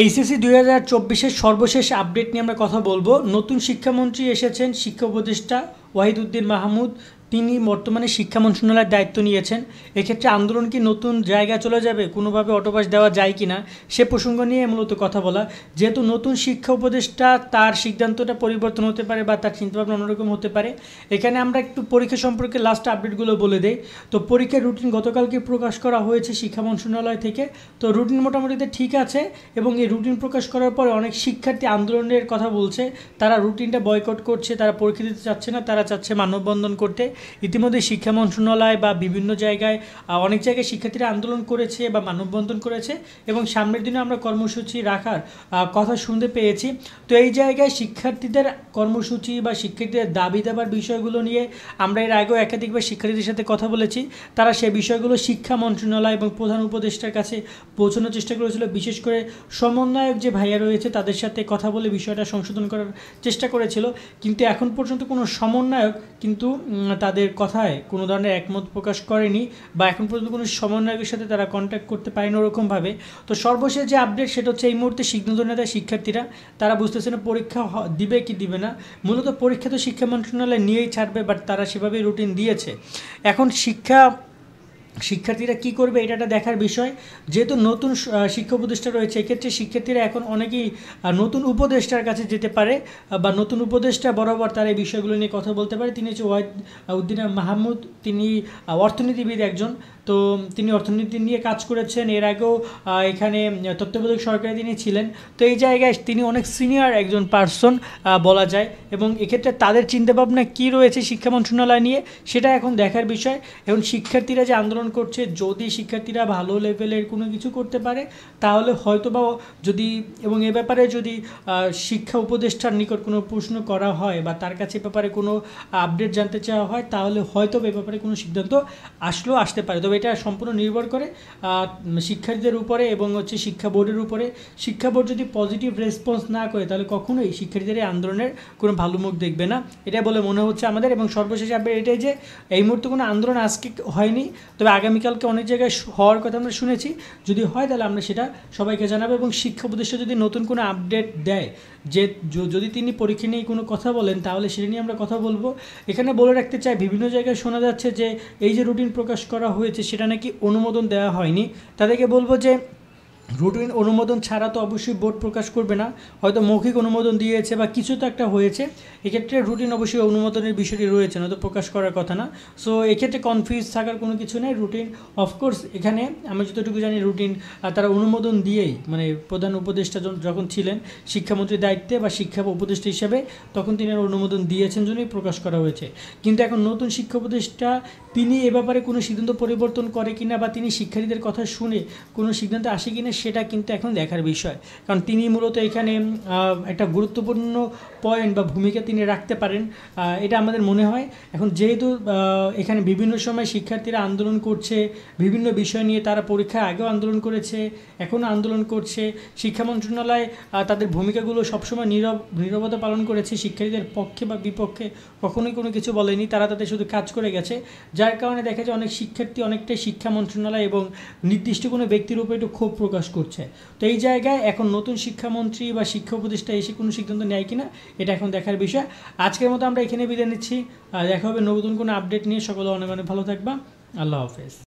HSC 2024-এর সর্বশেষ update নিয়ে আমরা কথা বলবো। নতুন শিক্ষামন্ত্রী এসেছেন, শিক্ষা উপদেষ্টা ওয়াহিদুদ্দিন মাহমুদ। তিনি বর্তমানে শিক্ষা মন্ত্রণালয়ের দায়িত্ব নিয়েছেন। এক্ষেত্রে আন্দোলন কি নতুন জায়গায় চলে যাবে, কোনোভাবে অটোপাস দেওয়া যায় কি না, সে প্রসঙ্গ নিয়ে মূলত কথা বলা। যেহেতু নতুন শিক্ষা উপদেষ্টা, তার সিদ্ধান্তটা পরিবর্তন হতে পারে বা তার চিন্তাভাবনা অন্যরকম হতে পারে। এখানে আমরা একটু পরীক্ষা সম্পর্কে লাস্ট আপডেটগুলো বলে দেই। তো পরীক্ষার রুটিন গতকালকে প্রকাশ করা হয়েছে শিক্ষা মন্ত্রণালয় থেকে। তো রুটিন মোটামুটিতে ঠিক আছে, এবং এই রুটিন প্রকাশ করার পরে অনেক শিক্ষার্থী আন্দোলনের কথা বলছে। তারা রুটিনটা বয়কট করছে, তারা পরীক্ষা দিতে চাচ্ছে না, তারা চাচ্ছে মানববন্ধন করতে। ইতিমধ্যে শিক্ষা মন্ত্রণালয় বা বিভিন্ন জায়গায় অনেক জায়গায় শিক্ষার্থীরা আন্দোলন করেছে বা মানববন্ধন করেছে, এবং সামনের দিনে আমরা কর্মসূচি রাখার কথা শুনতে পেয়েছি। তো এই জায়গায় শিক্ষার্থীদের কর্মসূচি বা শিক্ষার্থীদের দাবি দেওয়ার বিষয়গুলো নিয়ে আমরা এর আগেও একাধিকবার শিক্ষার্থীদের সাথে কথা বলেছি। তারা সেই বিষয়গুলো শিক্ষা মন্ত্রণালয় এবং প্রধান উপদেষ্টার কাছে পৌঁছানোর চেষ্টা করেছিল। বিশেষ করে সমন্বয়ক যে ভাইয়া রয়েছে তাদের সাথে কথা বলে বিষয়টা সংশোধন করার চেষ্টা করেছিল, কিন্তু এখন পর্যন্ত কোনো সমন্বয়ক কিন্তু তাদের কথায় কোনো ধরনের একমত প্রকাশ করেনি, বা এখন পর্যন্ত কোনো সমন্বয়কের সাথে তারা কন্ট্যাক্ট করতে পারেনি ওরকমভাবে। তো সর্বশেষ যে আপডেট সেটা হচ্ছে এই মুহূর্তে সিদ্ধান্ত নেয় শিক্ষার্থীরা। তারা বুঝতেছে না পরীক্ষা দিবে কি দিবে না। মূলত পরীক্ষা তো শিক্ষা মন্ত্রণালয় নিয়েই ছাড়বে, বাট তারা সেভাবেই রুটিন দিয়েছে। এখন শিক্ষার্থীরা কি করবে এটা একটা দেখার বিষয়। যেহেতু নতুন শিক্ষা উপদেষ্টা রয়েছে, এক্ষেত্রে শিক্ষার্থীরা এখন অনেকেই নতুন উপদেষ্টার কাছে যেতে পারে, বা নতুন উপদেষ্টা বরাবর তারা এই বিষয়গুলো নিয়ে কথা বলতে পারে। তিনি হচ্ছে ওয়াহিদুদ্দিন মাহমুদ। তিনি অর্থনীতিবিদ একজন। তো তিনি অর্থনীতি নিয়ে কাজ করেছেন, এর আগেও এখানে তত্ত্বাবধায়ক সরকারে তিনি ছিলেন। তো এই জায়গায় তিনি অনেক সিনিয়র একজন পার্সন বলা যায়, এবং এক্ষেত্রে তাদের চিন্তাভাবনা কী রয়েছে শিক্ষা মন্ত্রণালয় নিয়ে সেটা এখন দেখার বিষয়। এবং শিক্ষার্থীরা যে আন্দোলন করছে, যদি শিক্ষার্থীরা ভালো লেভেলের কোনো কিছু করতে পারে তাহলে হয়তো বা যদি, এবং এ ব্যাপারে যদি শিক্ষা উপদেষ্টার নিকট কোনো প্রশ্ন করা হয় বা তার কাছে এ ব্যাপারে কোনো আপডেট জানতে চাওয়া হয়, তাহলে হয়তো এ ব্যাপারে কোনো সিদ্ধান্ত আসতে পারে। তবে এটা সম্পূর্ণ নির্ভর করে শিক্ষার্থীদের উপরে এবং হচ্ছে শিক্ষা বোর্ডের উপরে। শিক্ষা বোর্ড যদি পজিটিভ রেসপন্স না করে তাহলে কখনোই শিক্ষার্থীদের এই আন্দোলনের কোনো ভালো মুখ দেখবে না, এটা বলে মনে হচ্ছে আমাদের। এবং সর্বশেষ আপডেট এটাই যে এই মুহূর্তে কোনো আন্দোলন আজকে হয়নি, তবে আগামীকালকে অনেক জায়গায় হওয়ার কথা আমরা শুনেছি। যদি হয় তাহলে আমরা সেটা সবাইকে জানাবো। এবং শিক্ষা উপদেষ্টা যদি নতুন কোনো আপডেট দেয়, যে যদি তিনি পরীক্ষা নিয়ে কোনো কথা বলেন, তাহলে সেটা নিয়ে আমরা কথা বলবো। এখানে বলে রাখতে চাই, বিভিন্ন জায়গায় শোনা যাচ্ছে যে এই যে রুটিন প্রকাশ করা হয়েছে সেটা নাকি অনুমোদন দেওয়া হয়নি। তাদেরকে বলবো যে রুটিন অনুমোদন ছাড়া তো অবশ্যই বোর্ড প্রকাশ করবে না, হয়তো মৌখিক অনুমোদন দিয়েছে বা কিছু তো একটা হয়েছে। এক্ষেত্রে রুটিন অবশ্যই অনুমোদনের বিষয়টি রয়েছে, না তো প্রকাশ করার কথা না। সো এক্ষেত্রে কনফিউজ থাকার কোনো কিছু নেই। রুটিন অফকোর্স এখানে আমি যতটুকু জানি রুটিন তারা অনুমোদন দিয়েই, মানে প্রধান উপদেষ্টা যখন ছিলেন শিক্ষামন্ত্রীর দায়িত্বে বা শিক্ষা উপদেষ্টা হিসেবে, তখন তিনি অনুমোদন দিয়েছেন জন্যই প্রকাশ করা হয়েছে। কিন্তু এখন নতুন শিক্ষা উপদেষ্টা, তিনি এ ব্যাপারে কোনো সিদ্ধান্ত পরিবর্তন করে কিনা বা তিনি শিক্ষার্থীদের কথা শুনে কোনো সিদ্ধান্তে আসে কিনা সেটা কিন্তু এখন দেখার বিষয়। কারণ তিনি মূলত এখানে একটা গুরুত্বপূর্ণ পয়েন্ট বা ভূমিকা তিনি রাখতে পারেন, এটা আমাদের মনে হয়। এখন যেহেতু এখানে বিভিন্ন সময় শিক্ষার্থীরা আন্দোলন করছে বিভিন্ন বিষয় নিয়ে, তারা পরীক্ষার আগেও আন্দোলন করেছে, এখনও আন্দোলন করছে। শিক্ষা মন্ত্রণালয় তাদের ভূমিকাগুলো সবসময় নীরবতা পালন করেছে, শিক্ষার্থীদের পক্ষে বা বিপক্ষে কখনোই কোনো কিছু বলেনি। তারা তাদের শুধু কাজ করে গেছে, যার কারণে দেখা যায় অনেক শিক্ষার্থী অনেকটাই শিক্ষা মন্ত্রণালয় এবং নির্দিষ্ট কোনো ব্যক্তির উপরে একটু ক্ষোভ প্রকাশ করছে। তো এই জায়গায় এখন নতুন শিক্ষামন্ত্রী বা শিক্ষা উপদেষ্টা এসে কোনো সিদ্ধান্ত নেয় কিনা এটা এখন দেখার বিষয়। আজকের মতো আমরা এখানে বিদায় নিচ্ছি, দেখা হবে নতুন কোনো আপডেট নিয়ে। সকলে অনেক অনেক ভালো থাকবা। আল্লাহ হাফেজ।